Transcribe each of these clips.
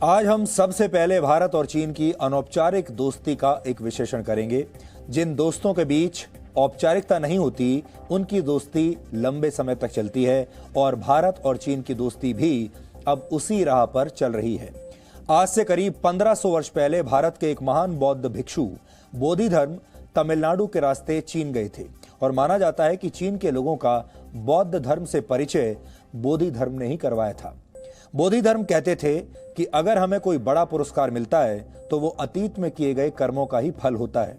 आज हम सबसे पहले भारत और चीन की अनौपचारिक दोस्ती का एक विश्लेषण करेंगे। जिन दोस्तों के बीच औपचारिकता नहीं होती, उनकी दोस्ती लंबे समय तक चलती है और भारत और चीन की दोस्ती भी अब उसी राह पर चल रही है। आज से करीब 1500 वर्ष पहले भारत के एक महान बौद्ध भिक्षु बोधि धर्म तमिलनाडु के रास्ते चीन गए थे और माना जाता है कि चीन के लोगों का बौद्ध धर्म से परिचय बोधि धर्म ने ही करवाया था। बोधि धर्म कहते थे कि अगर हमें कोई बड़ा पुरस्कार मिलता है तो वो अतीत में किए गए कर्मों का ही फल होता है।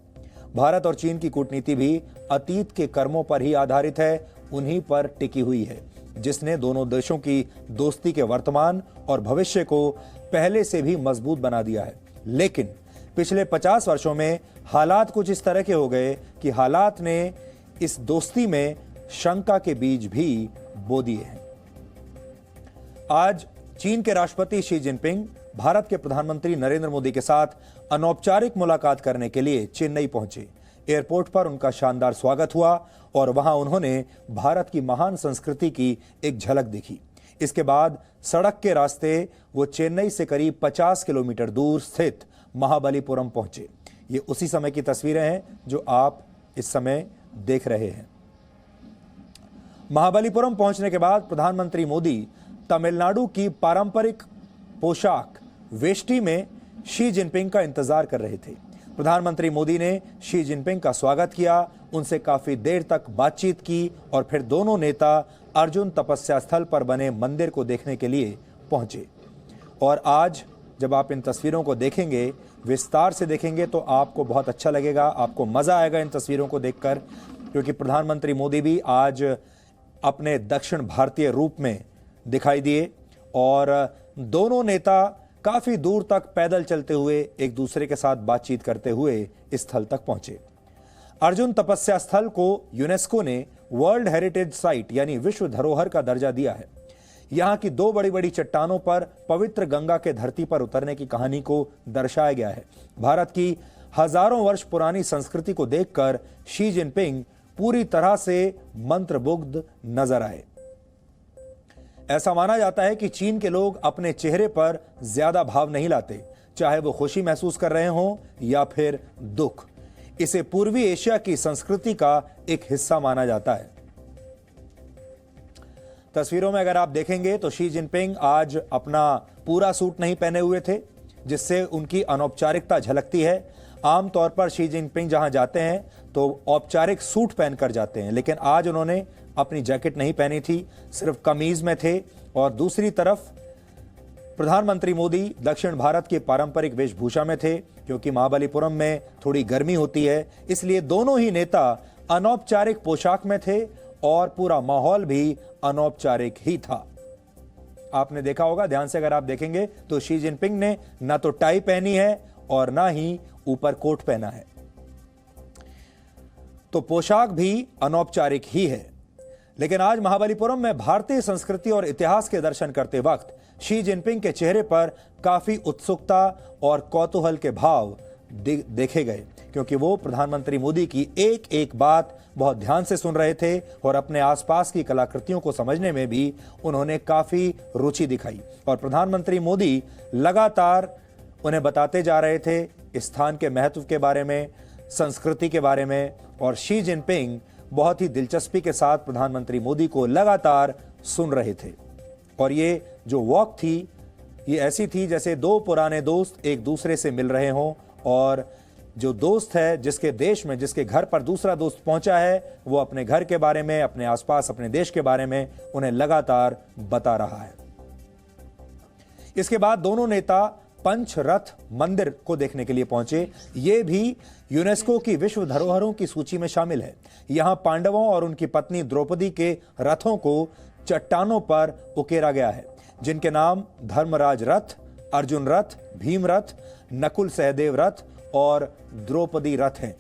भारत और चीन की कूटनीति भी अतीत के कर्मों पर ही आधारित है, उन्हीं पर टिकी हुई है, जिसने दोनों देशों की दोस्ती के वर्तमान और भविष्य को पहले से भी मजबूत बना दिया है। लेकिन पिछले 50 वर्षों में हालात कुछ इस तरह के हो गए कि हालात ने इस दोस्ती में शंका के बीज भी बो दिए हैं। आज चीन के राष्ट्रपति शी जिनपिंग भारत के प्रधानमंत्री नरेंद्र मोदी के साथ अनौपचारिक मुलाकात करने के लिए चेन्नई पहुंचे। एयरपोर्ट पर उनका शानदार स्वागत हुआ और वहां उन्होंने भारत की महान संस्कृति की एक झलक देखी। इसके बाद सड़क के रास्ते वो चेन्नई से करीब 50 किलोमीटर दूर स्थित महाबलीपुरम पहुंचे। ये उसी समय की तस्वीरें हैं जो आप इस समय देख रहे हैं। महाबलीपुरम पहुंचने के बाद प्रधानमंत्री मोदी तमिलनाडु की पारंपरिक पोशाक वेष्टी में शी जिनपिंग का इंतजार कर रहे थे। प्रधानमंत्री मोदी ने शी जिनपिंग का स्वागत किया, उनसे काफी देर तक बातचीत की और फिर दोनों नेता अर्जुन तपस्या स्थल पर बने मंदिर को देखने के लिए पहुंचे। और आज जब आप इन तस्वीरों को देखेंगे, विस्तार से देखेंगे, तो आपको बहुत अच्छा लगेगा, आपको मजा आएगा इन तस्वीरों को देखकर, क्योंकि प्रधानमंत्री मोदी भी आज अपने दक्षिण भारतीय रूप में दिखाई दिए और दोनों नेता काफी दूर तक पैदल चलते हुए एक दूसरे के साथ बातचीत करते हुए इस स्थल तक पहुंचे। अर्जुन तपस्या स्थल को यूनेस्को ने वर्ल्ड हेरिटेज साइट यानी विश्व धरोहर का दर्जा दिया है। यहां की दो बड़ी बड़ी चट्टानों पर पवित्र गंगा के धरती पर उतरने की कहानी को दर्शाया गया है। भारत की हजारों वर्ष पुरानी संस्कृति को देखकर शी जिनपिंग पूरी तरह से मंत्रमुग्ध नजर आए। ऐसा माना जाता है कि चीन के लोग अपने चेहरे पर ज्यादा भाव नहीं लाते, चाहे वो खुशी महसूस कर रहे हों या फिर दुख। इसे पूर्वी एशिया की संस्कृति का एक हिस्सा माना जाता है। तस्वीरों में अगर आप देखेंगे तो शी जिनपिंग आज अपना पूरा सूट नहीं पहने हुए थे, जिससे उनकी अनौपचारिकता झलकती है। आमतौर पर शी जिनपिंग जहां जाते हैं तो औपचारिक सूट पहनकर जाते हैं, लेकिन आज उन्होंने अपनी जैकेट नहीं पहनी थी, सिर्फ कमीज में थे। और दूसरी तरफ प्रधानमंत्री मोदी दक्षिण भारत की पारंपरिक वेशभूषा में थे, क्योंकि महाबलीपुरम में थोड़ी गर्मी होती है, इसलिए दोनों ही नेता अनौपचारिक पोशाक में थे और पूरा माहौल भी अनौपचारिक ही था। आपने देखा होगा, ध्यान से अगर आप देखेंगे तो शी जिनपिंग ने ना तो टाई पहनी है और ना ही ऊपर कोट पहना है, तो पोशाक भी अनौपचारिक ही है। लेकिन आज महाबलीपुरम में भारतीय संस्कृति और इतिहास के दर्शन करते वक्त शी जिनपिंग के चेहरे पर काफी उत्सुकता और कौतूहल के भाव देखे गए, क्योंकि वो प्रधानमंत्री मोदी की एक एक बात बहुत ध्यान से सुन रहे थे और अपने आसपास की कलाकृतियों को समझने में भी उन्होंने काफी रुचि दिखाई। और प्रधानमंत्री मोदी लगातार उन्हें बताते जा रहे थे स्थान के महत्व के बारे में, संस्कृति के बारे में, और शी जिनपिंग बहुत ही दिलचस्पी के साथ प्रधानमंत्री मोदी को लगातार सुन रहे थे। और ये जो वॉक थी, ये ऐसी थी जैसे दो पुराने दोस्त एक दूसरे से मिल रहे हों, और जो दोस्त है जिसके देश में, जिसके घर पर दूसरा दोस्त पहुंचा है, वो अपने घर के बारे में, अपने आसपास, अपने देश के बारे में उन्हें लगातार बता रहा है। इसके बाद दोनों नेता पंचरथ मंदिर को देखने के लिए पहुंचे। ये भी यूनेस्को की विश्व धरोहरों की सूची में शामिल है। यहां पांडवों और उनकी पत्नी द्रौपदी के रथों को चट्टानों पर उकेरा गया है, जिनके नाम धर्मराज रथ, अर्जुन रथ, भीम रथ, नकुल सहदेव रथ और द्रौपदी रथ हैं।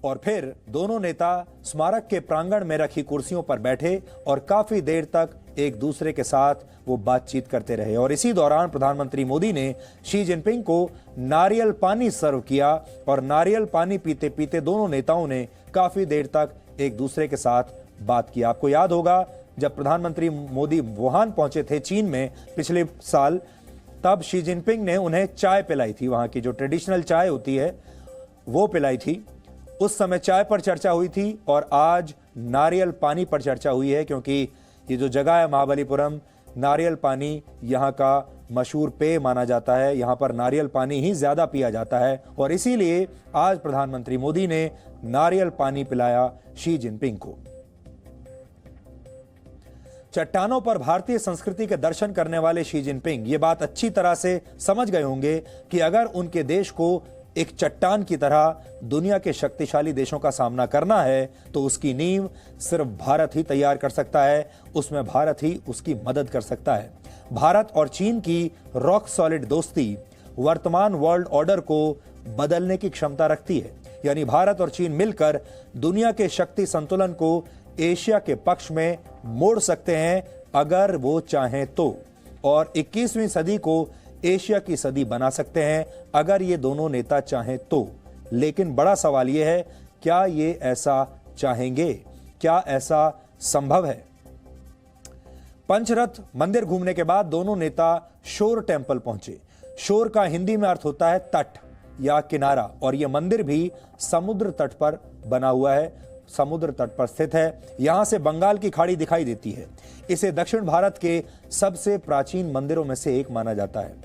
और फिर दोनों नेता स्मारक के प्रांगण में रखी कुर्सियों पर बैठे और काफी देर तक एक दूसरे के साथ वो बातचीत करते रहे। और इसी दौरान प्रधानमंत्री मोदी ने शी जिनपिंग को नारियल पानी सर्व किया और नारियल पानी पीते पीते दोनों नेताओं ने काफी देर तक एक दूसरे के साथ बात की। आपको याद होगा जब प्रधानमंत्री मोदी वुहान पहुंचे थे चीन में पिछले साल, तब शी जिनपिंग ने उन्हें चाय पिलाई थी, वहां की जो ट्रेडिशनल चाय होती है वो पिलाई थी। उस समय चाय पर चर्चा हुई थी और आज नारियल पानी पर चर्चा हुई है, क्योंकि ये जो जगह है महाबलीपुरम, नारियल पानी यहाँ का मशहूर पेय माना जाता है। यहाँ पर नारियल पानी ही ज्यादा पिया जाता है और इसीलिए आज प्रधानमंत्री मोदी ने नारियल पानी पिलाया शी जिनपिंग को। चट्टानों पर भारतीय संस्कृति के दर्शन करने वाले शी जिनपिंग ये बात अच्छी तरह से समझ गए होंगे कि अगर उनके देश को एक चट्टान की तरह दुनिया के शक्तिशाली देशों का सामना करना है तो उसकी नींव सिर्फ भारत ही तैयार कर सकता है, उसमें भारत ही उसकी मदद कर सकता है। भारत और चीन की रॉक सॉलिड दोस्ती वर्तमान वर्ल्ड ऑर्डर को बदलने की क्षमता रखती है, यानी भारत और चीन मिलकर दुनिया के शक्ति संतुलन को एशिया के पक्ष में मोड़ सकते हैं अगर वो चाहें तो, और 21वीं सदी को एशिया की सदी बना सकते हैं अगर ये दोनों नेता चाहें तो। लेकिन बड़ा सवाल यह है, क्या ये ऐसा चाहेंगे? क्या ऐसा संभव है? पंचरथ मंदिर घूमने के बाद दोनों नेता शोर टेम्पल पहुंचे। शोर का हिंदी में अर्थ होता है तट या किनारा, और यह मंदिर भी समुद्र तट पर बना हुआ है, समुद्र तट पर स्थित है। यहां से बंगाल की खाड़ी दिखाई देती है। इसे दक्षिण भारत के सबसे प्राचीन मंदिरों में से एक माना जाता है।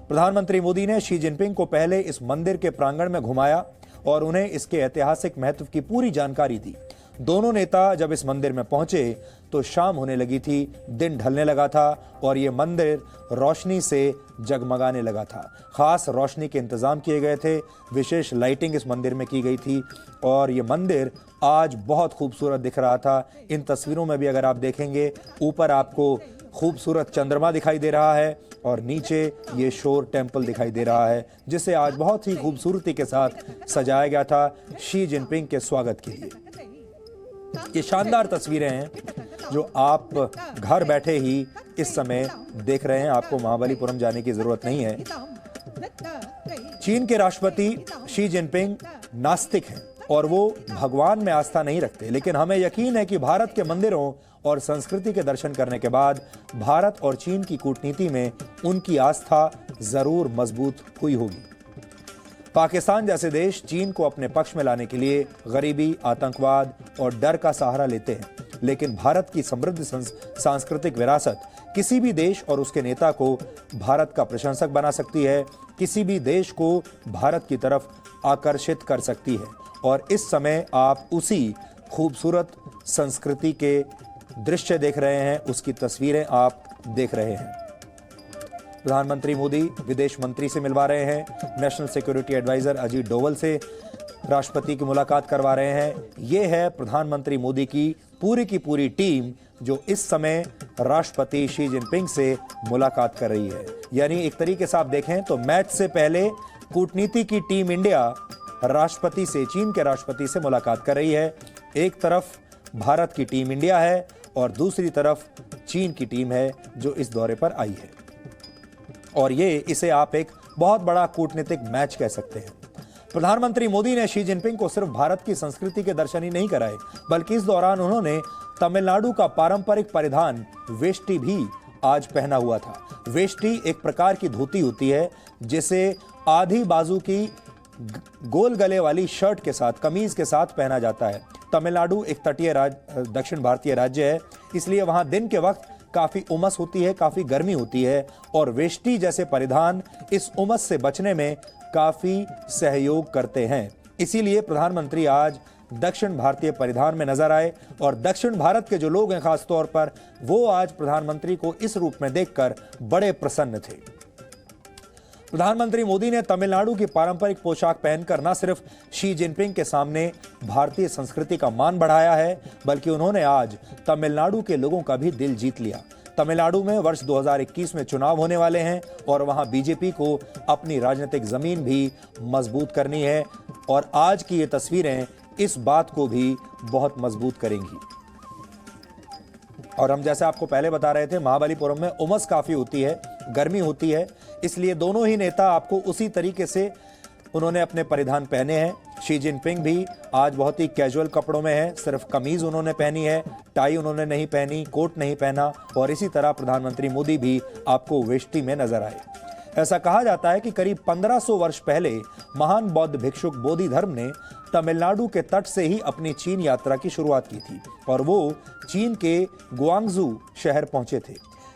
प्रधानमंत्री मोदी ने शी जिनपिंग को पहले इस मंदिर के प्रांगण में घुमाया और उन्हें इसके ऐतिहासिक महत्व की पूरी जानकारी दी। दोनों नेता जब इस मंदिर में पहुंचे तो शाम होने लगी थी, दिन ढलने लगा था और यह मंदिर रोशनी से जगमगाने लगा था। खास रोशनी के इंतजाम किए गए थे, विशेष लाइटिंग इस मंदिर में की गई थी और यह मंदिर आज बहुत खूबसूरत दिख रहा था। इन तस्वीरों में भी अगर आप देखेंगे, ऊपर आपको खूबसूरत चंद्रमा दिखाई दे रहा है और नीचे ये शोर टेम्पल दिखाई दे रहा है, जिसे आज बहुत ही खूबसूरती के साथ सजाया गया था शी जिनपिंग के स्वागत के लिए। ये शानदार तस्वीरें हैं जो आप घर बैठे ही इस समय देख रहे हैं, आपको महाबलीपुरम जाने की जरूरत नहीं है। चीन के राष्ट्रपति शी जिनपिंग नास्तिक हैं और वो भगवान में आस्था नहीं रखते, लेकिन हमें यकीन है कि भारत के मंदिरों और संस्कृति के दर्शन करने के बाद भारत और चीन की कूटनीति में उनकी आस्था जरूर मजबूत हुई होगी। पाकिस्तान जैसे देश चीन को अपने पक्ष में लाने के लिए गरीबी, आतंकवाद और डर का सहारा लेते हैं, लेकिन भारत की समृद्ध सांस्कृतिक विरासत किसी भी देश और उसके नेता को भारत का प्रशंसक बना सकती है, किसी भी देश को भारत की तरफ आकर्षित कर सकती है। और इस समय आप उसी खूबसूरत संस्कृति के दृश्य देख रहे हैं, उसकी तस्वीरें आप देख रहे हैं। प्रधानमंत्री मोदी विदेश मंत्री से मिलवा रहे हैं, national security adviser Ajit Doval से राष्ट्रपति की मुलाकात करवा रहे हैं। ये है प्रधानमंत्री मोदी की पूरी टीम जो इस समय राष्ट्रपति शी जिनपिंग से मुलाकात कर रही है। यानी एक तरीके से आप देखें तो मैच से पहले कूटनीति की टीम इंडिया राष्ट्रपति से, चीन के राष्ट्रपति से मुलाकात कर रही है। एक तरफ भारत की टीम इंडिया है और दूसरी तरफ चीन की टीम है जो इस दौरे पर आई है, और इसे आप एक बहुत बड़ा कूटनीतिक मैच कह सकते हैं। प्रधानमंत्री मोदी ने शी जिनपिंग को सिर्फ भारत की संस्कृति के दर्शन ही नहीं कराए, बल्कि इस दौरान उन्होंने तमिलनाडु का पारंपरिक परिधान वेष्टी भी आज पहना हुआ था। वेष्टी एक प्रकार की धोती होती है जिसे आधी बाजू की गोल गले वाली शर्ट के साथ, कमीज के साथ पहना जाता है। तमिलनाडु एक तटीय दक्षिण भारतीय राज्य है, इसलिए वहां दिन के वक्त काफी उमस होती है, काफी गर्मी होती है और वेष्टी जैसे परिधान इस उमस से बचने में काफी सहयोग करते हैं। इसीलिए प्रधानमंत्री आज दक्षिण भारतीय परिधान में नजर आए और दक्षिण भारत के जो लोग हैं खास तौर पर, वो आज प्रधानमंत्री को इस रूप में देखकर बड़े प्रसन्न थे। प्रधानमंत्री मोदी ने तमिलनाडु की पारंपरिक पोशाक पहनकर न सिर्फ शी जिनपिंग के सामने भारतीय संस्कृति का मान बढ़ाया है, बल्कि उन्होंने आज तमिलनाडु के लोगों का भी दिल जीत लिया। तमिलनाडु में वर्ष 2021 में चुनाव होने वाले हैं और वहां बीजेपी को अपनी राजनीतिक जमीन भी मजबूत करनी है और आज की ये तस्वीरें इस बात को भी बहुत मजबूत करेंगी। और हम जैसे आपको पहले बता रहे थे, महाबलीपुरम में उमस काफी होती है, गर्मी होती है, इसलिए दोनों ही नेता आपको उसी तरीके से उन्होंने अपने परिधान पहने हैं। शी जिनपिंग भी आज बहुत ही कैजुअल कपड़ों में है, सिर्फ कमीज उन्होंने पहनी है, टाई उन्होंने नहीं पहनी, कोट नहीं पहना। और इसी तरह प्रधानमंत्री मोदी भी आपको वेष्टी में नजर आए। ऐसा कहा जाता है कि करीब 1500 वर्ष पहले महान बौद्ध भिक्षुक बोधि धर्म ने तमिलनाडु के तट से ही अपनी चीन यात्रा की शुरुआत की थी और वो चीन के ग्वांगजू शहर पहुंचे थे।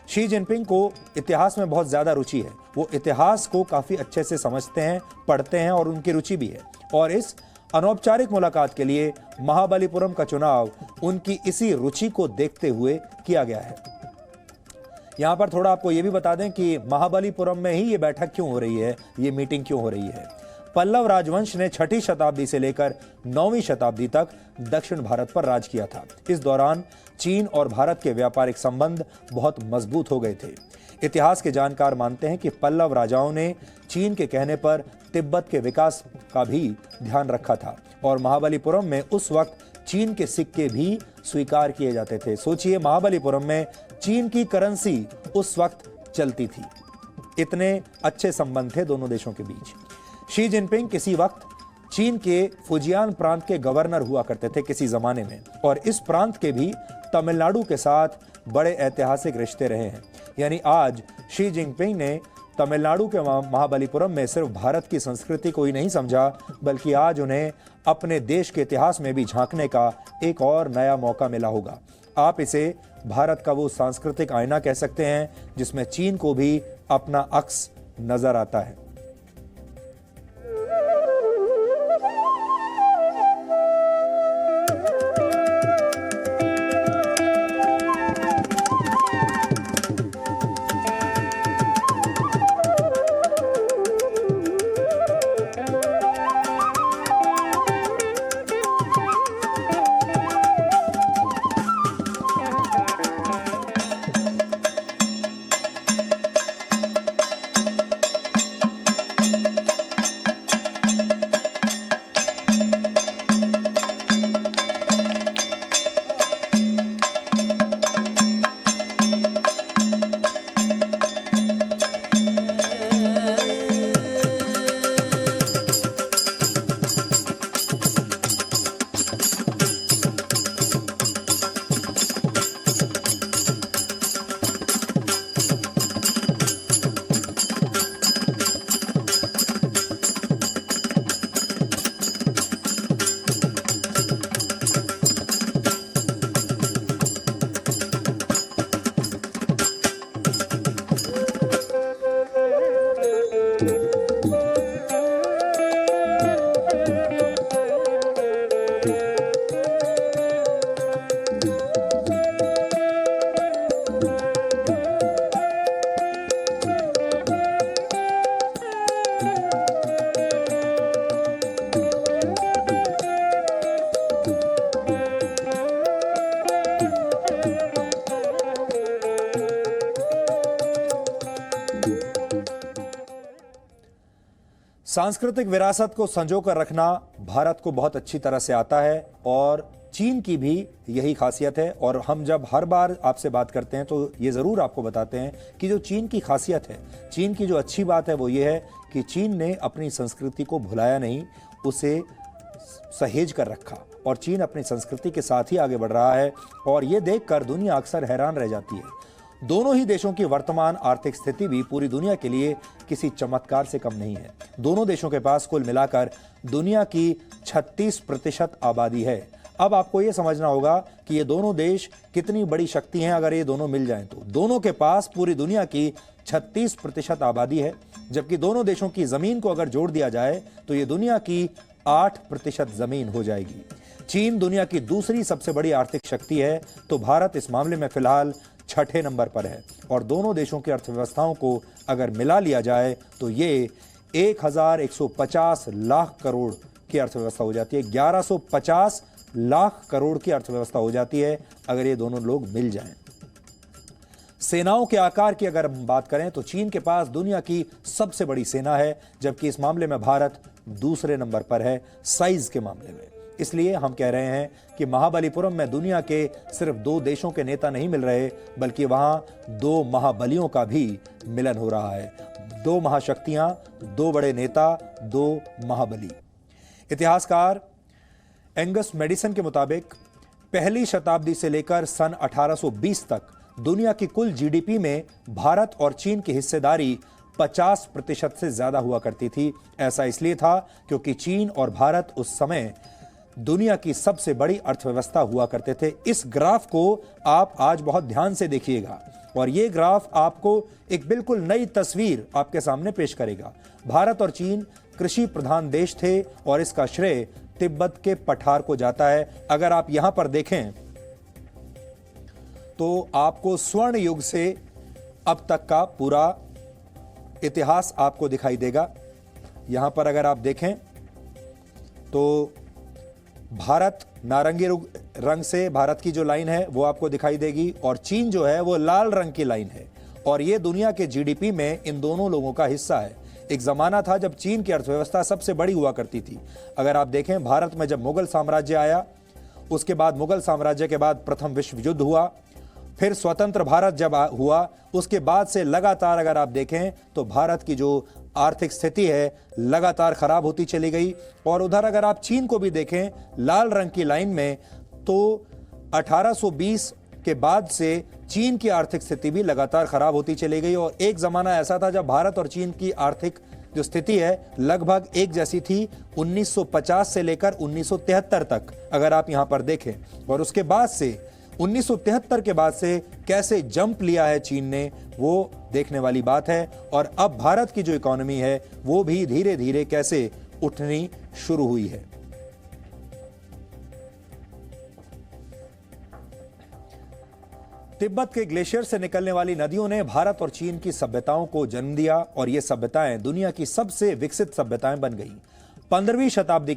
शी जिनपिंग को इतिहास में बहुत ज्यादा रुचि है, वो इतिहास को काफी अच्छे से समझते हैं, पढ़ते हैं और उनकी रुचि भी है। और इस अनौपचारिक मुलाकात के लिए महाबलीपुरम का चुनाव उनकी इसी रुचि को देखते हुए किया गया है। यहां पर थोड़ा आपको यह भी बता दें कि महाबलीपुरम में ही ये बैठक क्यों हो रही है, ये मीटिंग क्यों हो रही है। पल्लव राजवंश ने 6ठी शताब्दी से लेकर 9वीं शताब्दी तक दक्षिण भारत पर राज किया था। इस दौरान चीन और भारत के व्यापारिक संबंध बहुत मजबूत हो गए थे। इतिहास के जानकार मानते हैं कि पल्लव राजाओं ने चीन के कहने पर तिब्बत के विकास का भी ध्यान रखा था और महाबलीपुरम में उस वक्त चीन के सिक्के भी स्वीकार किए जाते थे। सोचिए, महाबलीपुरम में चीन की करेंसी उस वक्त चलती थी। इतने अच्छे संबंध थे दोनों देशों के बीच। शी जिनपिंग किसी वक्त चीन के फुजियान प्रांत के गवर्नर हुआ करते थे किसी जमाने में, और इस प्रांत के भी तमिलनाडु के साथ बड़े ऐतिहासिक रिश्ते रहे हैं। यानी आज शी जिनपिंग ने तमिलनाडु के महाबलीपुरम में सिर्फ भारत की संस्कृति को ही नहीं समझा, बल्कि आज उन्हें अपने देश के इतिहास में भी झांकने का एक और नया मौका मिला होगा। आप इसे भारत का वो सांस्कृतिक आईना कह सकते हैं जिसमें चीन को भी अपना अक्स नजर आता है। सांस्कृतिक विरासत को संजोकर रखना भारत को बहुत अच्छी तरह से आता है और चीन की भी यही खासियत है। और हम जब हर बार आपसे बात करते हैं तो ये ज़रूर आपको बताते हैं कि जो चीन की खासियत है, चीन की जो अच्छी बात है वो ये है कि चीन ने अपनी संस्कृति को भुलाया नहीं, उसे सहेज कर रखा और चीन अपनी संस्कृति के साथ ही आगे बढ़ रहा है। और ये देखकर दुनिया अक्सर हैरान रह जाती है। दोनों ही देशों की वर्तमान आर्थिक स्थिति भी पूरी दुनिया के लिए किसी चमत्कार से कम नहीं है। दोनों देशों के पास कुल मिलाकर दुनिया की 36% आबादी है। अब आपको यह समझना होगा कि ये दोनों देश कितनी बड़ी शक्ति हैं अगर ये दोनों मिल जाएं तो। दोनों के पास पूरी दुनिया की 36% आबादी है, जबकि दोनों देशों की जमीन को अगर जोड़ दिया जाए तो ये दुनिया की 8% जमीन हो जाएगी। चीन दुनिया की दूसरी सबसे बड़ी आर्थिक शक्ति है, तो भारत इस मामले में फिलहाल 6ठे नंबर पर है। और दोनों देशों की अर्थव्यवस्थाओं को अगर मिला लिया जाए तो ये 1150 लाख करोड़ की अर्थव्यवस्था हो जाती है। 1150 लाख करोड़ की अर्थव्यवस्था हो जाती है अगर ये दोनों लोग मिल जाएं। सेनाओं के आकार की अगर हम बात करें तो चीन के पास दुनिया की सबसे बड़ी सेना है, जबकि इस मामले में भारत दूसरे नंबर पर है साइज के मामले में। इसलिए हम कह रहे हैं कि महाबलीपुरम में दुनिया के सिर्फ 2 देशों के नेता नहीं मिल रहे, बल्कि वहां 2 महाबलियों का भी मिलन हो रहा है। 2 महाशक्तियां, 2 बड़े नेता, 2 महाबली। इतिहासकार एंगस मेडिसन के मुताबिक पहली शताब्दी से लेकर सन 1820 तक दुनिया की कुल जीडीपी में भारत और चीन की हिस्सेदारी 50% से ज्यादा हुआ करती थी। ऐसा इसलिए था क्योंकि चीन और भारत उस समय दुनिया की सबसे बड़ी अर्थव्यवस्था हुआ करते थे। इस ग्राफ को आप आज बहुत ध्यान से देखिएगा और यह ग्राफ आपको एक बिल्कुल नई तस्वीर आपके सामने पेश करेगा। भारत और चीन कृषि प्रधान देश थे और इसका श्रेय तिब्बत के पठार को जाता है। अगर आप यहां पर देखें तो आपको स्वर्ण युग से अब तक का पूरा इतिहास आपको दिखाई देगा। यहां पर अगर आप देखें तो भारत नारंगी रंग से भारत की जो लाइन है वो आपको दिखाई देगी और चीन जो है वो लाल रंग की लाइन है और ये दुनिया के जीडीपी में इन दोनों लोगों का हिस्सा है। एक जमाना था जब चीन की अर्थव्यवस्था सबसे बड़ी हुआ करती थी। अगर आप देखें भारत में जब मुगल साम्राज्य आया, उसके बाद मुगल साम्राज्य के बाद प्रथम विश्व युद्ध हुआ, फिर स्वतंत्र भारत जब हुआ, उसके बाद से लगातार अगर आप देखें तो भारत की जो आर्थिक स्थिति है लगातार खराब होती चली गई। और उधर अगर आप चीन को भी देखें लाल रंग की लाइन में, तो 1820 के बाद से चीन की आर्थिक स्थिति भी लगातार खराब होती चली गई और एक जमाना ऐसा था जब भारत और चीन की आर्थिक जो स्थिति है लगभग एक जैसी थी 1950 से लेकर 1973 तक अगर आप यहां पर देखें। और उसके बाद से 1973 के बाद से कैसे जंप लिया है चीन ने, वो देखने वाली बात है। और अब भारत की जो इकोनॉमी है वो भी धीरे धीरे कैसे उठनी शुरू हुई है। तिब्बत के ग्लेशियर से निकलने वाली नदियों ने भारत और चीन की सभ्यताओं को जन्म दिया और ये सभ्यताएं दुनिया की सबसे विकसित सभ्यताएं बन गईं। 15वीं शताब्दी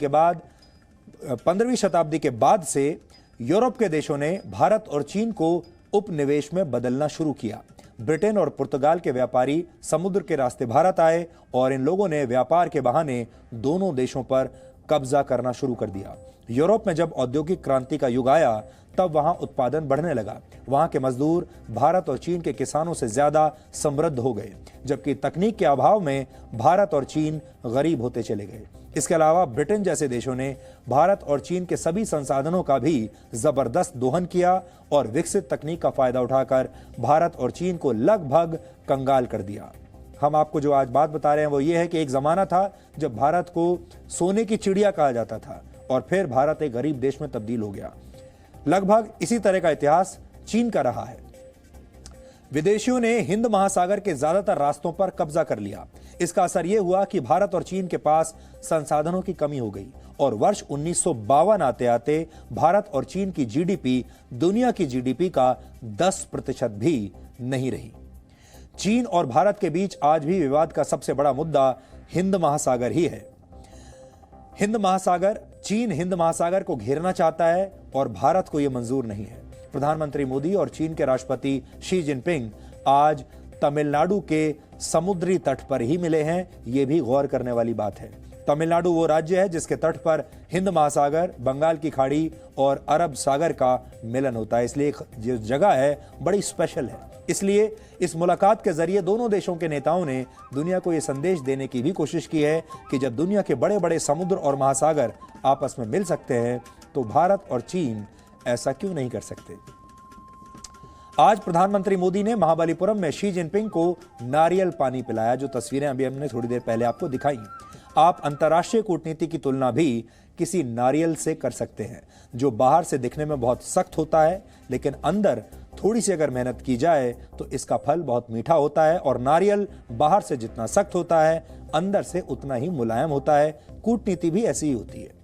के बाद से यूरोप के देशों ने भारत और चीन को उपनिवेश में बदलना शुरू किया। ब्रिटेन और पुर्तगाल के व्यापारी समुद्र के रास्ते भारत आए और इन लोगों ने व्यापार के बहाने दोनों देशों पर कब्जा करना शुरू कर दिया। यूरोप में जब औद्योगिक क्रांति का युग आया तब वहां उत्पादन बढ़ने लगा। वहां के मजदूर भारत और चीन के किसानों से ज्यादा समृद्ध हो गए, जबकि तकनीक के अभाव में भारत और चीन गरीब होते चले गए। इसके अलावा ब्रिटेन जैसे देशों ने भारत और चीन के सभी संसाधनों का भी जबरदस्त दोहन किया और विकसित तकनीक का फायदा उठाकर भारत और चीन को लगभग कंगाल कर दिया। हम आपको जो आज बात बता रहे हैं वो ये है कि एक जमाना था जब भारत को सोने की चिड़िया कहा जाता था और फिर भारत एक गरीब देश में तब्दील हो गया। लगभग इसी तरह का इतिहास चीन का रहा है। विदेशियों ने हिंद महासागर के ज्यादातर रास्तों पर कब्जा कर लिया। इसका असर यह हुआ कि भारत और चीन के पास संसाधनों की कमी हो गई और वर्ष 1952 आते आते भारत और चीन की जीडीपी दुनिया की जीडीपी का 10% भी नहीं रही। चीन और भारत के बीच आज भी विवाद का सबसे बड़ा मुद्दा हिंद महासागर ही है। चीन हिंद महासागर को घेरना चाहता है और भारत को यह मंजूर नहीं है। प्रधानमंत्री मोदी और चीन के राष्ट्रपति शी जिनपिंग आज तमिलनाडु के समुद्री तट पर ही मिले हैं। यह भी गौर करने वाली बात है। तमिलनाडु वो राज्य है जिसके तट पर हिंद महासागर, बंगाल की खाड़ी और अरब सागर का मिलन होता है, इसलिए जो जगह है बड़ी स्पेशल है। इसलिए इस मुलाकात के जरिए दोनों देशों के नेताओं ने दुनिया को यह संदेश देने की भी कोशिश की है कि जब दुनिया के बड़े बड़े समुद्र और महासागर आपस में मिल सकते हैं तो भारत और चीन ऐसा क्यों नहीं कर सकते। आज प्रधानमंत्री मोदी ने महाबलीपुरम में शी जिनपिंग को नारियल पानी पिलाया, जो तस्वीरें अभी हमने थोड़ी देर पहले आपको दिखाई। आप अंतर्राष्ट्रीय कूटनीति की तुलना भी किसी नारियल से कर सकते हैं, जो बाहर से दिखने में बहुत सख्त होता है लेकिन अंदर थोड़ी सी अगर मेहनत की जाए तो इसका फल बहुत मीठा होता है। और नारियल बाहर से जितना सख्त होता है अंदर से उतना ही मुलायम होता है। कूटनीति भी ऐसी ही होती है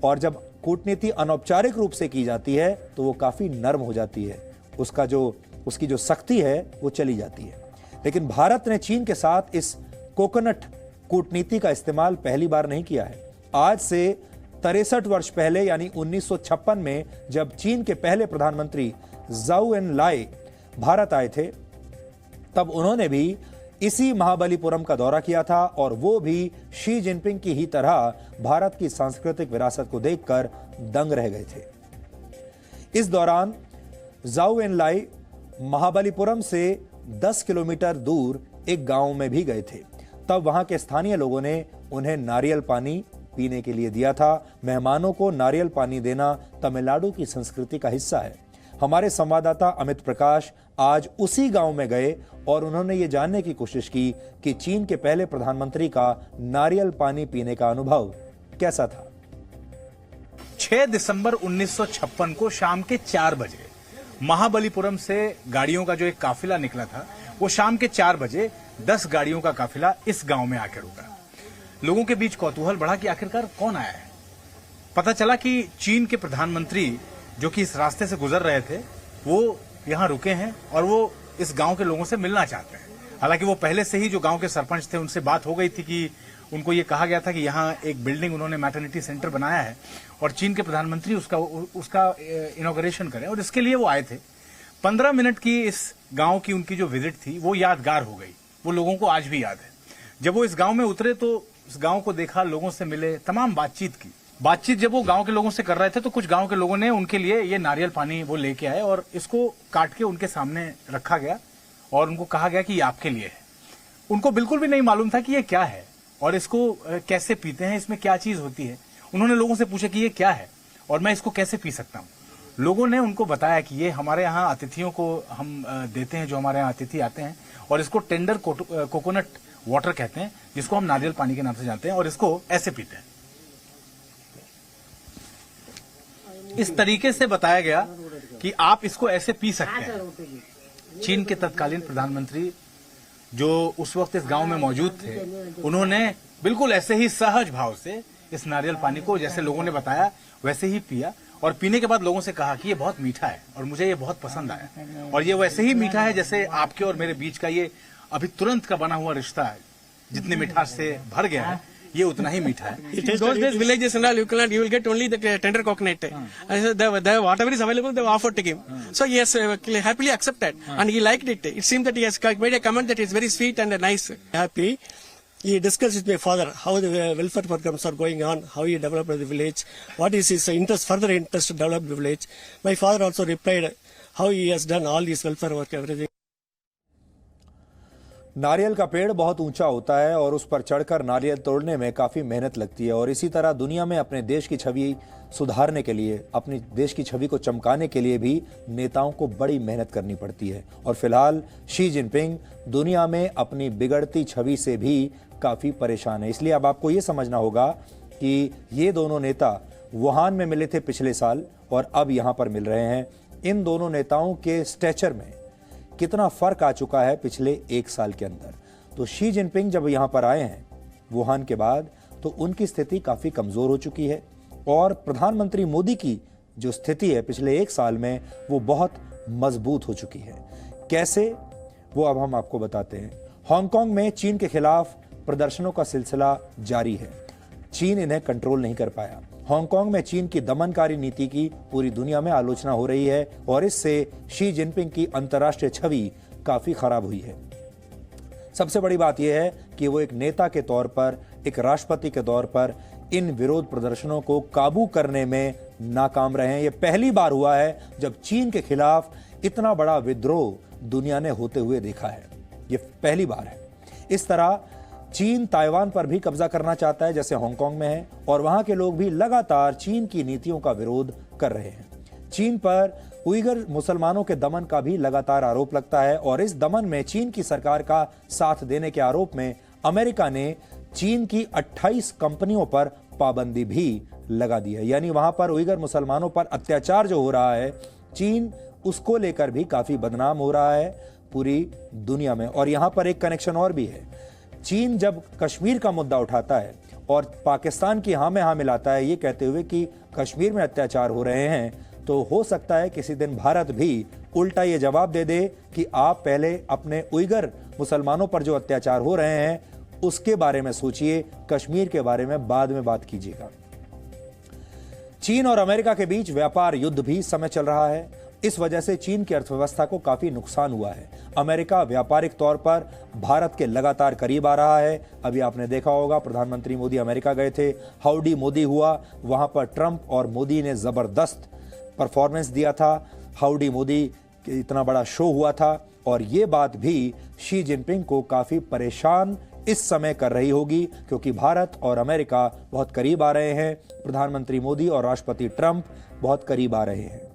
और जब कूटनीति अनौपचारिक रूप से की जाती है तो वो काफी नर्म हो जाती है, उसकी जो सख्ती है वो चली जाती है। लेकिन भारत ने चीन के साथ इस कोकोनट कूटनीति का इस्तेमाल पहली बार नहीं किया है। आज से 63 वर्ष पहले यानी 1956 में जब चीन के पहले प्रधानमंत्री जाओ एनलाई भारत आए थे तब उन्होंने भी इसी महाबलीपुरम का दौरा किया था और वो भी शी जिनपिंग की ही तरह भारत की सांस्कृतिक विरासत को देखकर दंग रह गए थे। इस दौरान जाओ एनलाई महाबलीपुरम से 10 किलोमीटर दूर एक गांव में भी गए थे। तब वहां के स्थानीय लोगों ने उन्हें नारियल पानी पीने के लिए दिया था। मेहमानों को नारियल पानी देना तमिलनाडु की संस्कृति का हिस्सा है। हमारे संवाददाता अमित प्रकाश आज उसी गांव में गए और उन्होंने ये जानने की कोशिश की कि चीन के पहले प्रधानमंत्री का नारियल पानी पीने का अनुभव कैसा था। 6 दिसंबर 1956 को शाम के 4 बजे महाबलीपुरम से गाड़ियों का जो एक काफिला निकला था, वो शाम के 4 बजे 10 गाड़ियों का काफिला इस गांव में आकर रुका। लोगों के बीच कौतूहल बढ़ा कि आखिरकार कौन आया है। पता चला कि चीन के प्रधानमंत्री जो कि इस रास्ते से गुजर रहे थे, वो यहां रुके हैं और वो इस गांव के लोगों से मिलना चाहते हैं। हालांकि वो पहले से ही जो गांव के सरपंच थे उनसे बात हो गई थी कि उनको ये कहा गया था कि यहाँ एक बिल्डिंग उन्होंने मैटरनिटी सेंटर बनाया है और चीन के प्रधानमंत्री उसका इनॉग्रेशन करें, और इसके लिए वो आए थे। 15 मिनट की इस गांव की उनकी जो विजिट थी वो यादगार हो गई, वो लोगों को आज भी याद है। जब वो इस गांव में उतरे तो इस गांव को देखा, लोगों से मिले, तमाम बातचीत जब वो गांव के लोगों से कर रहे थे तो कुछ गांव के लोगों ने उनके लिए ये नारियल पानी वो लेके आए और इसको काट के उनके सामने रखा गया और उनको कहा गया कि ये आपके लिए है। उनको बिल्कुल भी नहीं मालूम था कि ये क्या है और इसको कैसे पीते हैं, इसमें क्या चीज होती है। उन्होंने लोगों से पूछा कि ये क्या है और मैं इसको कैसे पी सकता हूँ। लोगों ने उनको बताया कि ये हमारे यहाँ अतिथियों को हम देते हैं, जो हमारे यहाँ अतिथि आते हैं, और इसको टेंडर कोकोनट वाटर कहते हैं, जिसको हम नारियल पानी के नाम से जानते हैं, और इसको ऐसे पीते हैं। इस तरीके से बताया गया कि आप इसको ऐसे पी सकते हैं। चीन के तत्कालीन प्रधानमंत्री जो उस वक्त इस गांव में मौजूद थे, उन्होंने बिल्कुल ऐसे ही सहज भाव से इस नारियल पानी को जैसे लोगों ने बताया वैसे ही पिया, और पीने के बाद लोगों से कहा कि ये बहुत मीठा है और मुझे ये बहुत पसंद आया, और ये वैसे ही मीठा है जैसे आपके और मेरे बीच का ये अभी तुरंत का बना हुआ रिश्ता है, जितनी मिठास से भर गया है ये उतना ही मीठा है। In those days, villages and all, you will get only the tender coconut. The whatever is available, they offered to him. So he has happily accepted, and he liked it. It seemed that he has made a comment that it's very sweet and nice. Happy. He discussed with my father how the welfare programs are going on, how he developed the village, what is his interest, further interest to develop the village. My father also replied how he has done all his welfare work, everything. नारियल का पेड़ बहुत ऊंचा होता है और उस पर चढ़कर नारियल तोड़ने में काफी मेहनत लगती है, और इसी तरह दुनिया में अपने देश की छवि सुधारने के लिए, अपने देश की छवि को चमकाने के लिए भी नेताओं को बड़ी मेहनत करनी पड़ती है। और फिलहाल शी जिनपिंग दुनिया में अपनी बिगड़ती छवि से भी काफी परेशान है। इसलिए अब आपको ये समझना होगा कि ये दोनों नेता वुहान में मिले थे पिछले साल और अब यहां पर मिल रहे हैं। इन दोनों नेताओं के स्टैचर में कितना फर्क आ चुका है पिछले 1 साल के अंदर। तो शी जिनपिंग जब यहां पर आए हैं वुहान के बाद, तो उनकी स्थिति काफी कमजोर हो चुकी है, और प्रधानमंत्री मोदी की जो स्थिति है पिछले 1 साल में वो बहुत मजबूत हो चुकी है। कैसे, वो अब हम आपको बताते हैं। हांगकांग में चीन के खिलाफ प्रदर्शनों का सिलसिला जारी है। चीन इन्हें कंट्रोल नहीं कर पाया। हांगकांग में चीन की दमनकारी नीति की पूरी दुनिया में आलोचना हो रही है और इससे शी जिनपिंग की अंतर्राष्ट्रीय छवि काफी खराब हुई है। सबसे बड़ी बात यह है कि वो एक नेता के तौर पर, एक राष्ट्रपति के तौर पर इन विरोध प्रदर्शनों को काबू करने में नाकाम रहे हैं। यह पहली बार हुआ है जब चीन के खिलाफ इतना बड़ा विद्रोह दुनिया ने होते हुए देखा है। यह पहली बार है। इस तरह चीन ताइवान पर भी कब्जा करना चाहता है जैसे हांगकांग में है, और वहां के लोग भी लगातार चीन की नीतियों का विरोध कर रहे हैं। चीन पर उइगर मुसलमानों के दमन का भी लगातार आरोप लगता है, और इस दमन में चीन की सरकार का साथ देने के आरोप में अमेरिका ने चीन की 28 कंपनियों पर पाबंदी भी लगा दी है। यानी वहां पर उइगर मुसलमानों पर अत्याचार जो हो रहा है, चीन उसको लेकर भी काफी बदनाम हो रहा है पूरी दुनिया में। और यहां पर एक कनेक्शन और भी है। चीन जब कश्मीर का मुद्दा उठाता है और पाकिस्तान की हाँ में हाँ मिलाता है, ये कहते हुए कि कश्मीर में अत्याचार हो रहे हैं, तो हो सकता है किसी दिन भारत भी उल्टा ये जवाब दे दे कि आप पहले अपने उइगर मुसलमानों पर जो अत्याचार हो रहे हैं उसके बारे में सोचिए, कश्मीर के बारे में बाद में बात कीजिएगा। चीन और अमेरिका के बीच व्यापार युद्ध भी इस समय चल रहा है। इस वजह से चीन की अर्थव्यवस्था को काफी नुकसान हुआ है। अमेरिका व्यापारिक तौर पर भारत के लगातार करीब आ रहा है। अभी आपने देखा होगा प्रधानमंत्री मोदी अमेरिका गए थे, हाउडी मोदी हुआ, वहां पर ट्रंप और मोदी ने जबरदस्त परफॉर्मेंस दिया था। हाउडी मोदी इतना बड़ा शो हुआ था, और ये बात भी शी जिनपिंग को काफी परेशान इस समय कर रही होगी, क्योंकि भारत और अमेरिका बहुत करीब आ रहे हैं। प्रधानमंत्री मोदी और राष्ट्रपति ट्रंप बहुत करीब आ रहे हैं।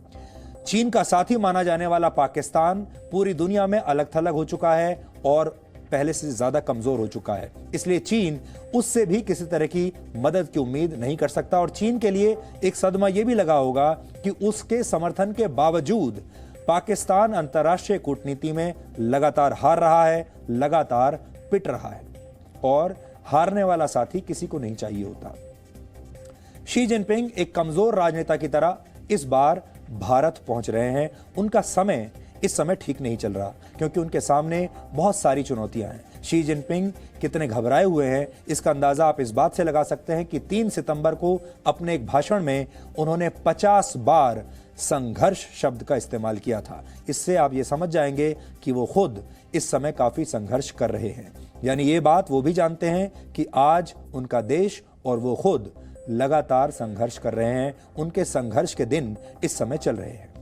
चीन का साथी माना जाने वाला पाकिस्तान पूरी दुनिया में अलग थलग हो चुका है और पहले से ज्यादा कमजोर हो चुका है। इसलिए चीन उससे भी किसी तरह की मदद की उम्मीद नहीं कर सकता और चीन के लिए एक सदमा यह भी लगा होगा कि उसके समर्थन के बावजूद पाकिस्तान अंतर्राष्ट्रीय कूटनीति में लगातार हार रहा है, लगातार पिट रहा है और हारने वाला साथी किसी को नहीं चाहिए होता। शी जिनपिंग एक कमजोर राजनेता की तरह इस बार भारत पहुंच रहे हैं। उनका समय इस समय ठीक नहीं चल रहा, क्योंकि उनके सामने बहुत सारी चुनौतियां हैं। शी जिनपिंग कितने घबराए हुए हैं, इसका अंदाजा आप इस बात से लगा सकते हैं कि 3 सितंबर को अपने एक भाषण में उन्होंने 50 बार संघर्ष शब्द का इस्तेमाल किया था। इससे आप ये समझ जाएंगे कि वो खुद इस समय काफी संघर्ष कर रहे हैं। यानी ये बात वो भी जानते हैं कि आज उनका देश और वो खुद लगातार संघर्ष कर रहे हैं। उनके संघर्ष के दिन इस समय चल रहे हैं।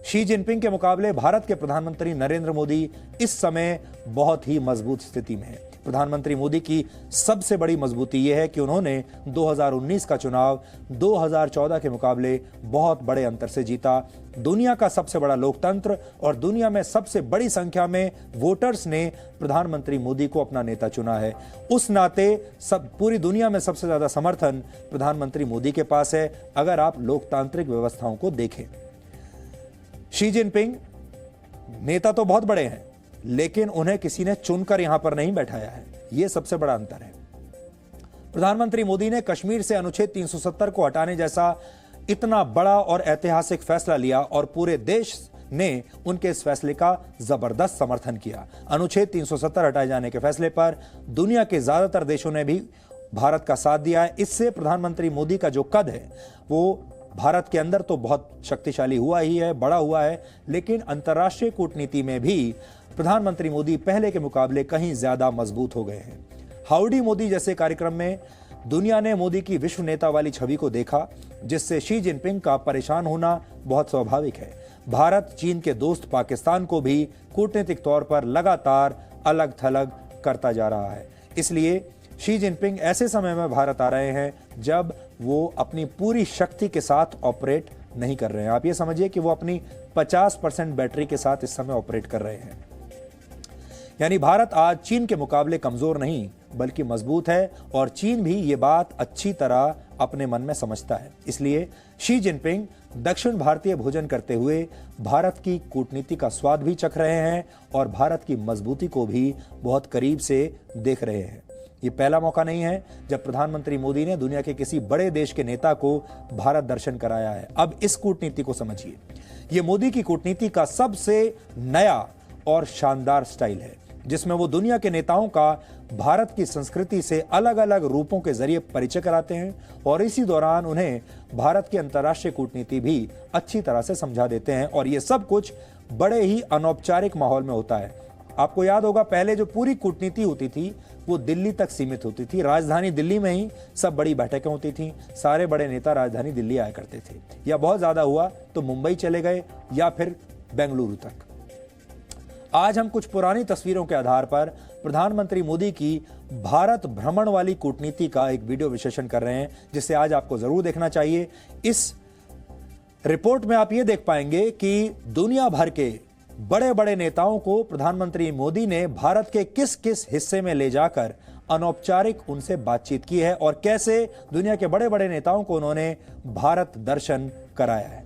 शी जिनपिंग के मुकाबले भारत के प्रधानमंत्री नरेंद्र मोदी इस समय बहुत ही मजबूत स्थिति में है। प्रधानमंत्री मोदी की सबसे बड़ी मजबूती यह है कि उन्होंने 2019 का चुनाव 2014 के मुकाबले बहुत बड़े अंतर से जीता। दुनिया का सबसे बड़ा लोकतंत्र और दुनिया में सबसे बड़ी संख्या में वोटर्स ने प्रधानमंत्री मोदी को अपना नेता चुना है। उस नाते पूरी दुनिया में सबसे ज्यादा समर्थन प्रधानमंत्री मोदी के पास है, अगर आप लोकतांत्रिक व्यवस्थाओं को देखें। शी जिनपिंग नेता तो बहुत बड़े हैं, लेकिन उन्हें किसी ने चुनकर यहां पर नहीं बैठाया है। यह सबसे बड़ा अंतर है। प्रधानमंत्री मोदी ने कश्मीर से अनुच्छेद 370 को हटाने जैसा इतना बड़ा और ऐतिहासिक फैसला लिया और पूरे देश ने उनके इस फैसले का जबरदस्त समर्थन किया। अनुच्छेद 370 हटाए जाने के फैसले पर दुनिया के ज्यादातर देशों ने भी भारत का साथ दिया है। इससे प्रधानमंत्री मोदी का जो कद है वो भारत के अंदर तो बहुत शक्तिशाली हुआ ही है, बड़ा हुआ है, लेकिन अंतर्राष्ट्रीय कूटनीति में भी प्रधानमंत्री मोदी पहले के मुकाबले कहीं ज्यादा मजबूत हो गए हैं। हाउडी मोदी जैसे कार्यक्रम में दुनिया ने मोदी की विश्व नेता वाली छवि को देखा, जिससे शी जिनपिंग का परेशान होना बहुत स्वाभाविक है। भारत चीन के दोस्त पाकिस्तान को भी कूटनीतिक तौर पर लगातार अलग थलग करता जा रहा है। इसलिए शी जिनपिंग ऐसे समय में भारत आ रहे हैं जब वो अपनी पूरी शक्ति के साथ ऑपरेट नहीं कर रहे हैं। आप ये समझिए कि वो अपनी 50% बैटरी के साथ इस समय ऑपरेट कर रहे हैं। यानी भारत आज चीन के मुकाबले कमजोर नहीं बल्कि मजबूत है और चीन भी ये बात अच्छी तरह अपने मन में समझता है। इसलिए शी जिनपिंग दक्षिण भारतीय भोजन करते हुए भारत की कूटनीति का स्वाद भी चख रहे हैं और भारत की मजबूती को भी बहुत करीब से देख रहे हैं। ये पहला मौका नहीं है जब प्रधानमंत्री मोदी ने दुनिया के किसी बड़े देश के नेता को भारत दर्शन कराया है। अब इस कूटनीति को समझिए। ये मोदी की कूटनीति का सबसे नया और शानदार स्टाइल है, जिसमें वो दुनिया के नेताओं का भारत की संस्कृति से अलग अलग रूपों के जरिए परिचय कराते हैं और इसी दौरान उन्हें भारत की अंतर्राष्ट्रीय कूटनीति भी अच्छी तरह से समझा देते हैं। और ये सब कुछ बड़े ही अनौपचारिक माहौल में होता है। आपको याद होगा, पहले जो पूरी कूटनीति होती थी वो दिल्ली तक सीमित होती थी। राजधानी दिल्ली में ही सब बड़ी बैठकें होती थीं। सारे बड़े नेता राजधानी दिल्ली आया करते थे, या बहुत ज्यादा हुआ तो मुंबई चले गए या फिर बेंगलुरु तक। आज हम कुछ पुरानी तस्वीरों के आधार पर प्रधानमंत्री मोदी की भारत भ्रमण वाली कूटनीति का एक वीडियो विश्लेषण कर रहे हैं, जिसे आज आपको जरूर देखना चाहिए। इस रिपोर्ट में आप ये देख पाएंगे कि दुनिया भर के बड़े बड़े नेताओं को प्रधानमंत्री मोदी ने भारत के किस किस हिस्से में ले जाकर अनौपचारिक उनसे बातचीत की है और कैसे दुनिया के बड़े बड़े नेताओं को उन्होंने भारत दर्शन कराया है।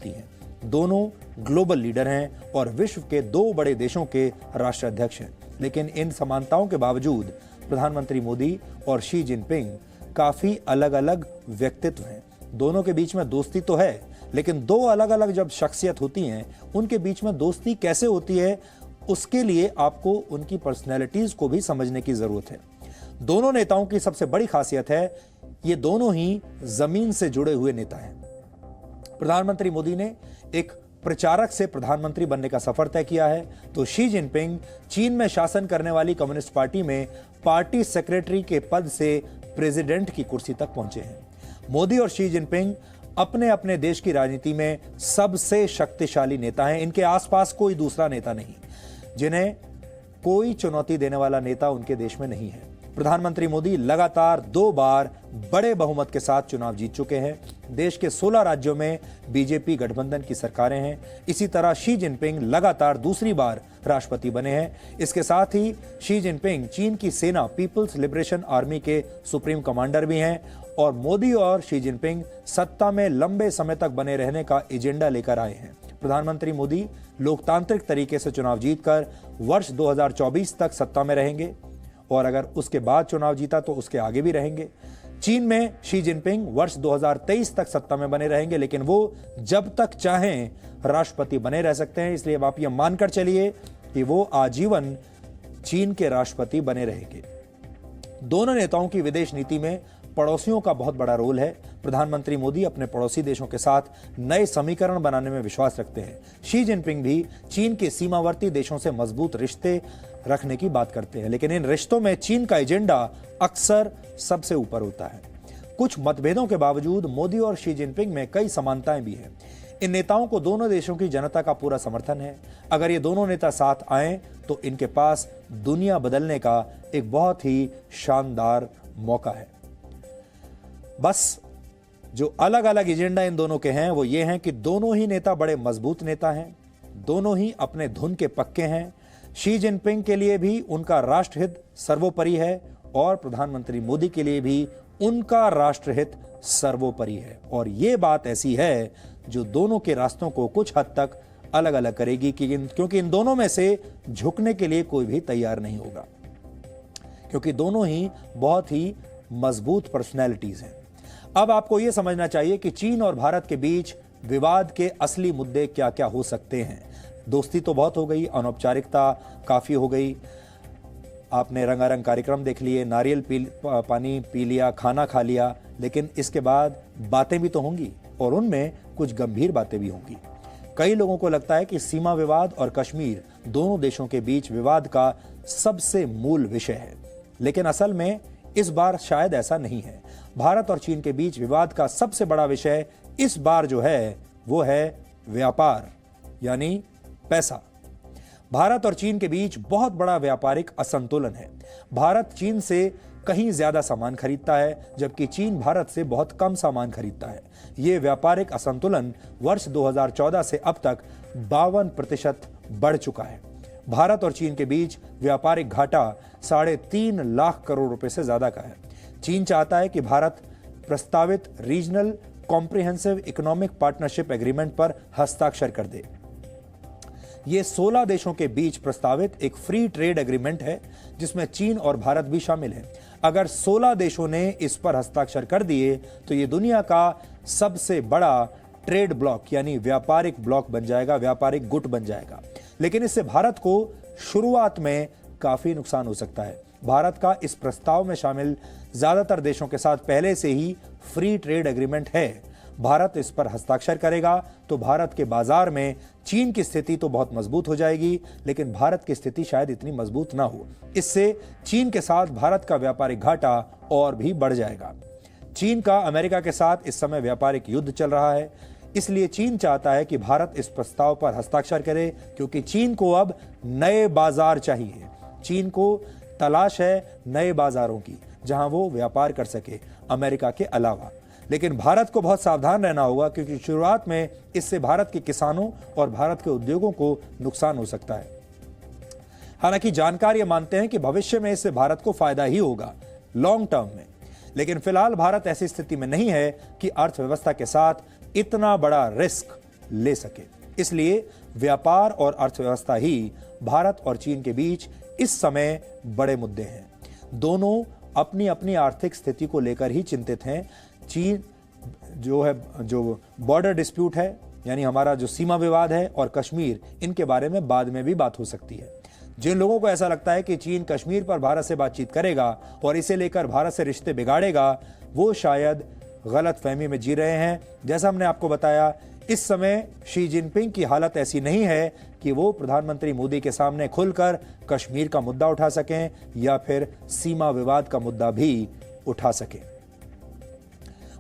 हैं। दोनों ग्लोबल लीडर हैं और विश्व के दो बड़े देशों के राष्ट्राध्यक्ष हैं। लेकिन इन समानताओं के बावजूद प्रधानमंत्री मोदी और शी जिनपिंग काफी अलग अलग व्यक्तित्व हैं। दोनों के बीच में दोस्ती तो है, लेकिन दो अलग अलग जब शख्सियत होती हैं, उनके बीच में दोस्ती कैसे होती है, उसके लिए आपको उनकी पर्सनैलिटीज को भी समझने की जरूरत है। दोनों नेताओं की सबसे बड़ी खासियत है, ये दोनों ही जमीन से जुड़े हुए नेता हैं। प्रधानमंत्री मोदी ने एक प्रचारक से प्रधानमंत्री बनने का सफर तय किया है, तो शी जिनपिंग चीन में शासन करने वाली कम्युनिस्ट पार्टी में पार्टी सेक्रेटरी के पद से प्रेसिडेंट की कुर्सी तक पहुंचे हैं। मोदी और शी जिनपिंग अपने अपने देश की राजनीति में सबसे शक्तिशाली नेता हैं। इनके आसपास कोई दूसरा नेता नहीं, जिन्हें कोई चुनौती देने वाला नेता उनके देश में नहीं है। प्रधानमंत्री मोदी लगातार 2 बार बड़े बहुमत के साथ चुनाव जीत चुके हैं। देश के 16 राज्यों में बीजेपी गठबंधन की सरकारें हैं। इसी तरह शी जिनपिंग लगातार दूसरी बार राष्ट्रपति बने हैं। इसके साथ ही शी जिनपिंग चीन की सेना पीपल्स लिबरेशन आर्मी के सुप्रीम कमांडर भी हैं और मोदी और शी जिनपिंग सत्ता में लंबे समय तक बने रहने का एजेंडा लेकर आए हैं। प्रधानमंत्री मोदी लोकतांत्रिक तरीके से चुनाव जीतकर वर्ष 2024 तक सत्ता में रहेंगे और अगर उसके बाद चुनाव जीता तो उसके आगे भी रहेंगे। चीन में शी जिनपिंग वर्ष 2023 तक सत्ता में बने रहेंगे, लेकिन वो जब तक चाहें राष्ट्रपति बने रह सकते हैं। इसलिए अब आप ये मानकर चलिए कि वो आजीवन चीन के राष्ट्रपति बने रहेंगे। दोनों नेताओं की विदेश नीति में पड़ोसियों का बहुत बड़ा रोल है। प्रधानमंत्री मोदी अपने पड़ोसी देशों के साथ नए समीकरण बनाने में विश्वास रखते हैं। शी जिनपिंग भी चीन के सीमावर्ती देशों से मजबूत रिश्ते रखने की बात करते हैं, लेकिन इन रिश्तों में चीन का एजेंडा अक्सर सबसे ऊपर होता है। कुछ मतभेदों के बावजूद मोदी और शी जिनपिंग में कई समानताएं भी हैं। इन नेताओं को दोनों देशों की जनता का पूरा समर्थन है। अगर ये दोनों नेता साथ आएं तो इनके पास दुनिया बदलने का एक बहुत ही शानदार मौका है। बस जो अलग अलग एजेंडा इन दोनों के हैं वो ये हैं कि दोनों ही नेता बड़े मजबूत नेता हैं, दोनों ही अपने धुन के पक्के हैं। शी जिनपिंग के लिए भी उनका राष्ट्रहित सर्वोपरि है और प्रधानमंत्री मोदी के लिए भी उनका राष्ट्रहित सर्वोपरि है। और ये बात ऐसी है जो दोनों के रास्तों को कुछ हद तक अलग अलग करेगी, क्योंकि इन दोनों में से झुकने के लिए कोई भी तैयार नहीं होगा, क्योंकि दोनों ही बहुत ही मजबूत पर्सनैलिटीज हैं। अब आपको यह समझना चाहिए कि चीन और भारत के बीच विवाद के असली मुद्दे क्या क्या हो सकते हैं। दोस्ती तो बहुत हो गई, अनौपचारिकता काफी हो गई, आपने रंगारंग कार्यक्रम देख लिए, नारियल पानी पी लिया, खाना खा लिया, लेकिन इसके बाद बातें भी तो होंगी और उनमें कुछ गंभीर बातें भी होंगी। कई लोगों को लगता है कि सीमा विवाद और कश्मीर दोनों देशों के बीच विवाद का सबसे मूल विषय है, लेकिन असल में इस बार शायद ऐसा नहीं है। भारत और चीन के बीच विवाद का सबसे बड़ा विषय इस बार जो है वो है व्यापार, यानी पैसा। भारत और चीन के बीच बहुत बड़ा व्यापारिक असंतुलन है। भारत चीन से कहीं ज्यादा सामान खरीदता है, जबकि चीन भारत से बहुत कम सामान खरीदता है। यह व्यापारिक असंतुलन वर्ष 2014 से अब तक 52% बढ़ चुका है। भारत और चीन के बीच व्यापारिक घाटा 3.5 लाख करोड़ रुपए से ज्यादा का है। चीन चाहता है कि भारत प्रस्तावित regional comprehensive economic partnership agreement पर हस्ताक्षर कर दे। ये 16 देशों के बीच प्रस्तावित एक फ्री ट्रेड एग्रीमेंट है, जिसमें चीन और भारत भी शामिल है। अगर 16 देशों ने इस पर हस्ताक्षर कर दिए तो ये दुनिया का सबसे बड़ा ट्रेड ब्लॉक यानी व्यापारिक ब्लॉक बन जाएगा, व्यापारिक गुट बन जाएगा। लेकिन इससे भारत को शुरुआत में काफी नुकसान हो सकता है। भारत का इस प्रस्ताव में शामिल ज्यादातर देशों के साथ पहले से ही फ्री ट्रेड एग्रीमेंट है। भारत इस पर हस्ताक्षर करेगा तो भारत के बाजार में चीन की स्थिति तो बहुत मजबूत हो जाएगी, लेकिन भारत की स्थिति शायद इतनी मजबूत ना हो। इससे चीन के साथ भारत का व्यापारिक घाटा और भी बढ़ जाएगा। चीन का अमेरिका के साथ इस समय व्यापारिक युद्ध चल रहा है, इसलिए चीन चाहता है कि भारत इस प्रस्ताव पर हस्ताक्षर करे, क्योंकि चीन को अब नए बाजार चाहिए। चीन को तलाश है नए बाजारों की जहां वो व्यापार कर सके अमेरिका के अलावा। लेकिन भारत को बहुत सावधान रहना होगा, क्योंकि शुरुआत में इससे भारत के किसानों और भारत के उद्योगों को नुकसान हो सकता है। हालांकि जानकार ये मानते हैं कि भविष्य में इससे भारत को फायदा ही होगा लॉन्ग टर्म में। लेकिन फिलहाल भारत ऐसी स्थिति में नहीं है कि अर्थव्यवस्था के साथ इतना बड़ा रिस्क ले सके। इसलिए व्यापार और अर्थव्यवस्था ही भारत और चीन के बीच इस समय बड़े मुद्दे हैं। दोनों अपनी अपनी आर्थिक स्थिति को लेकर ही चिंतित हैं। चीन जो बॉर्डर डिस्प्यूट है, यानी हमारा जो सीमा विवाद है, और कश्मीर, इनके बारे में बाद में भी बात हो सकती है। जिन लोगों को ऐसा लगता है कि चीन कश्मीर पर भारत से बातचीत करेगा और इसे लेकर भारत से रिश्ते बिगाड़ेगा, वो शायद गलत फहमी में जी रहे हैं। जैसा हमने आपको बताया, इस समय शी जिनपिंग की हालत ऐसी नहीं है कि वो प्रधानमंत्री मोदी के सामने खुलकर कश्मीर का मुद्दा उठा सकें या फिर सीमा विवाद का मुद्दा भी उठा सकें।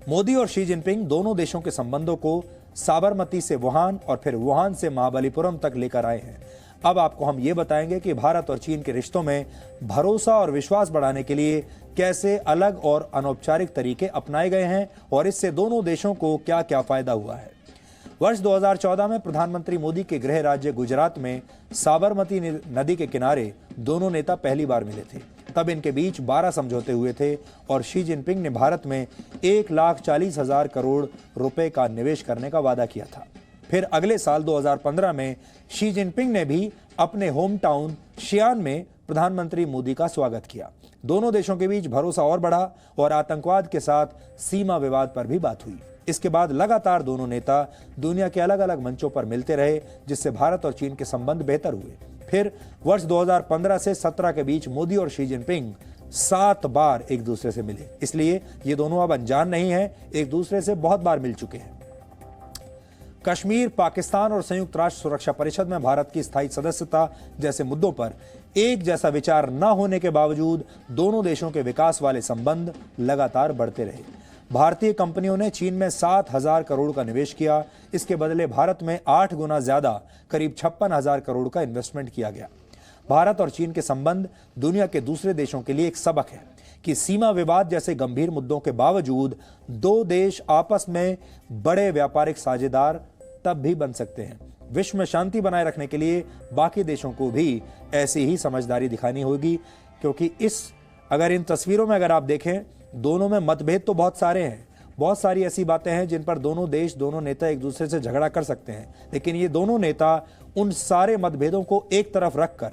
मोदी और शी जिनपिंग दोनों देशों के संबंधों को साबरमती से वुहान और फिर वुहान से महाबलीपुरम तक लेकर आए हैं। अब आपको हम ये बताएंगे कि भारत और चीन के रिश्तों में भरोसा और विश्वास बढ़ाने के लिए कैसे अलग और अनौपचारिक तरीके अपनाए गए हैं और इससे दोनों देशों को क्या क्या फायदा हुआ है। वर्ष 2014 में प्रधानमंत्री मोदी के गृह राज्य गुजरात में साबरमती नदी के किनारे दोनों नेता पहली बार मिले थे। तब इनके बीच 12 समझौते हुए थे और शी जिनपिंग ने भारत में 1,40,000 करोड़ रुपए का निवेश करने का वादा किया था। फिर अगले साल 2015 में शी जिनपिंग ने भी अपने होम टाउन शियान में प्रधानमंत्री मोदी का स्वागत किया। दोनों देशों के बीच भरोसा और बढ़ा और आतंकवाद के साथ सीमा विवाद पर भी बात हुई। इसके बाद लगातार दोनों नेता दुनिया के अलग अलग मंचों पर मिलते रहे, जिससे भारत और चीन के संबंध बेहतर हुए। फिर वर्ष 2015 से 17 के बीच मोदी और शी जिनपिंग 7 बार एक दूसरे से मिले। इसलिए ये दोनों अब अनजान नहीं हैं, एक दूसरे से बहुत बार मिल चुके हैं। कश्मीर, पाकिस्तान और संयुक्त राष्ट्र सुरक्षा परिषद में भारत की स्थायी सदस्यता जैसे मुद्दों पर एक जैसा विचार न होने के बावजूद दोनों देशों के विकास वाले संबंध लगातार बढ़ते रहे। भारतीय कंपनियों ने चीन में 7,000 करोड़ का निवेश किया। इसके बदले भारत में 8 गुना ज्यादा, करीब 56,000 करोड़ का इन्वेस्टमेंट किया गया। भारत और चीन के संबंध दुनिया के दूसरे देशों के लिए एक सबक है कि सीमा विवाद जैसे गंभीर मुद्दों के बावजूद दो देश आपस में बड़े व्यापारिक साझेदार तब भी बन सकते हैं। विश्व में शांति बनाए रखने के लिए बाकी देशों को भी ऐसी ही समझदारी दिखानी होगी, क्योंकि अगर इन तस्वीरों में अगर आप देखें, दोनों में मतभेद तो बहुत सारे हैं। बहुत सारी ऐसी बातें हैं जिन पर दोनों देश, दोनों नेता एक दूसरे से झगड़ा कर सकते हैं, लेकिन ये दोनों नेता उन सारे मतभेदों को एक तरफ रखकर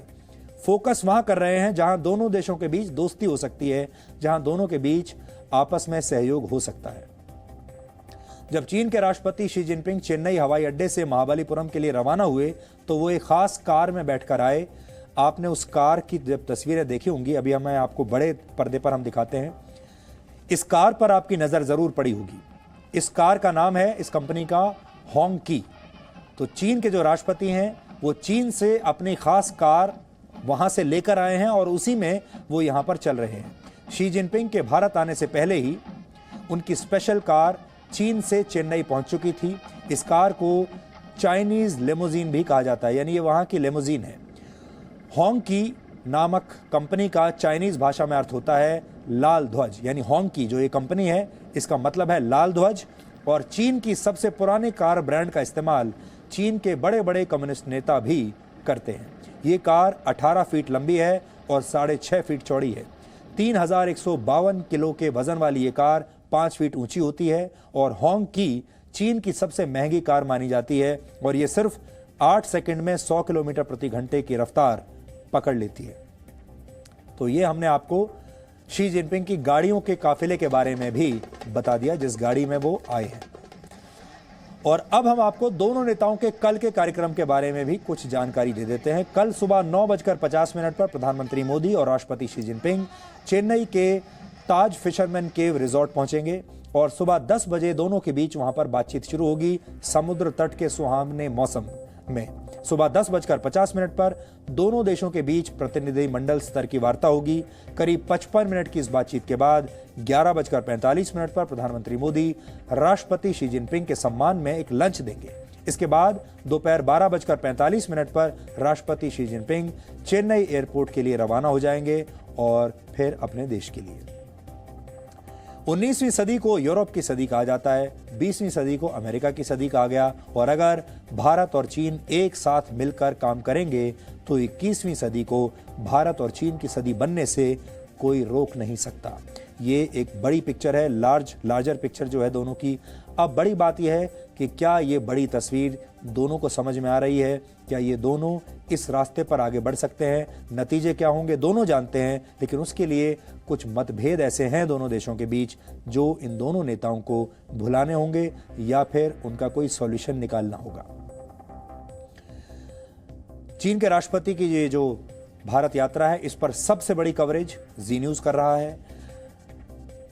फोकस वहां कर रहे हैं जहां दोनों देशों के बीच दोस्ती हो सकती है, जहां दोनों के बीच आपस में सहयोग हो सकता है। जब चीन के राष्ट्रपति शी जिनपिंग चेन्नई हवाई अड्डे से महाबलीपुरम के लिए रवाना हुए तो वो एक खास कार में बैठकर आए। आपने उस कार की जब तस्वीरें देखी होंगी, अभी हमें आपको बड़े पर्दे पर हम दिखाते हैं। इस कार पर आपकी नजर जरूर पड़ी होगी। इस कार का नाम है, इस कंपनी का, होंगकी। तो चीन के जो राष्ट्रपति हैं वो चीन से अपनी खास कार वहां से लेकर आए हैं और उसी में वो यहां पर चल रहे हैं। शी जिनपिंग के भारत आने से पहले ही उनकी स्पेशल कार चीन से चेन्नई पहुंच चुकी थी। इस कार को चाइनीज लेमोजीन भी कहा जाता है, यानी ये वहां की लेमोजीन है। होंगकी नामक कंपनी का चाइनीज भाषा में अर्थ होता है लाल ध्वज, यानी होंगकी जो ये कंपनी है इसका मतलब है लाल ध्वज। और चीन की सबसे पुराने कार ब्रांड का इस्तेमाल चीन के बड़े बड़े कम्युनिस्ट नेता भी करते हैं। ये कार 18 फीट लंबी है और 6.5 फीट चौड़ी है। 3,152 किलो के वजन वाली ये कार 5 फीट ऊंची होती है और होंगकी चीन की सबसे महंगी कार मानी जाती है और ये सिर्फ 8 सेकंड में 100 किलोमीटर प्रति घंटे की रफ्तार पकड़ लेती है। तो ये हमने आपको शी जिनपिंग की गाड़ियों के काफिले के बारे में भी बता दिया, जिस गाड़ी में वो आए हैं। और अब हम आपको दोनों नेताओं के कल के कार्यक्रम के बारे में भी कुछ जानकारी दे देते हैं। कल सुबह 9:50 पर प्रधानमंत्री मोदी और राष्ट्रपति शी जिनपिंग चेन्नई के ताज फिशरमैन केव रिजॉर्ट पहुंचेंगे और सुबह 10 बजे दोनों के बीच वहां पर बातचीत शुरू होगी समुद्र तट के सुहावने मौसम में। सुबह 10:50 पर दोनों देशों के बीच प्रतिनिधि मंडल स्तर की वार्ता होगी। करीब 55 मिनट की इस बातचीत के बाद 11:45 पर प्रधानमंत्री मोदी राष्ट्रपति शी जिनपिंग के सम्मान में एक लंच देंगे। इसके बाद दोपहर 12:45 पर राष्ट्रपति शी जिनपिंग चेन्नई एयरपोर्ट के लिए रवाना हो जाएंगे और फिर अपने देश के लिए। 19वीं सदी को यूरोप की सदी कहा जाता है, 20वीं सदी को अमेरिका की सदी कहा गया और अगर भारत और चीन एक साथ मिलकर काम करेंगे तो 21वीं सदी को भारत और चीन की सदी बनने से कोई रोक नहीं सकता। ये एक बड़ी पिक्चर है, लार्जर पिक्चर जो है दोनों की। अब बड़ी बात यह है कि क्या ये बड़ी तस्वीर दोनों को समझ में आ रही है, क्या ये दोनों इस रास्ते पर आगे बढ़ सकते हैं। नतीजे क्या होंगे दोनों जानते हैं, लेकिन उसके लिए कुछ मतभेद ऐसे हैं दोनों देशों के बीच जो इन दोनों नेताओं को भुलाने होंगे या फिर उनका कोई सॉल्यूशन निकालना होगा। चीन के राष्ट्रपति की ये जो भारत यात्रा है, इस पर सबसे बड़ी कवरेज जी न्यूज कर रहा है।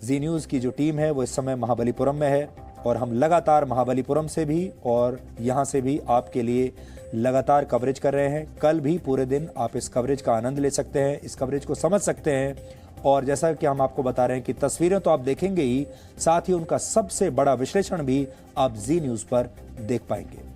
जी न्यूज की जो टीम है वो इस समय महाबलीपुरम में है और हम लगातार महाबलीपुरम से भी और यहां से भी आपके लिए लगातार कवरेज कर रहे हैं। कल भी पूरे दिन आप इस कवरेज का आनंद ले सकते हैं, इस कवरेज को समझ सकते हैं और जैसा कि हम आपको बता रहे हैं कि तस्वीरें तो आप देखेंगे ही, साथ ही उनका सबसे बड़ा विश्लेषण भी आप जी न्यूज पर देख पाएंगे।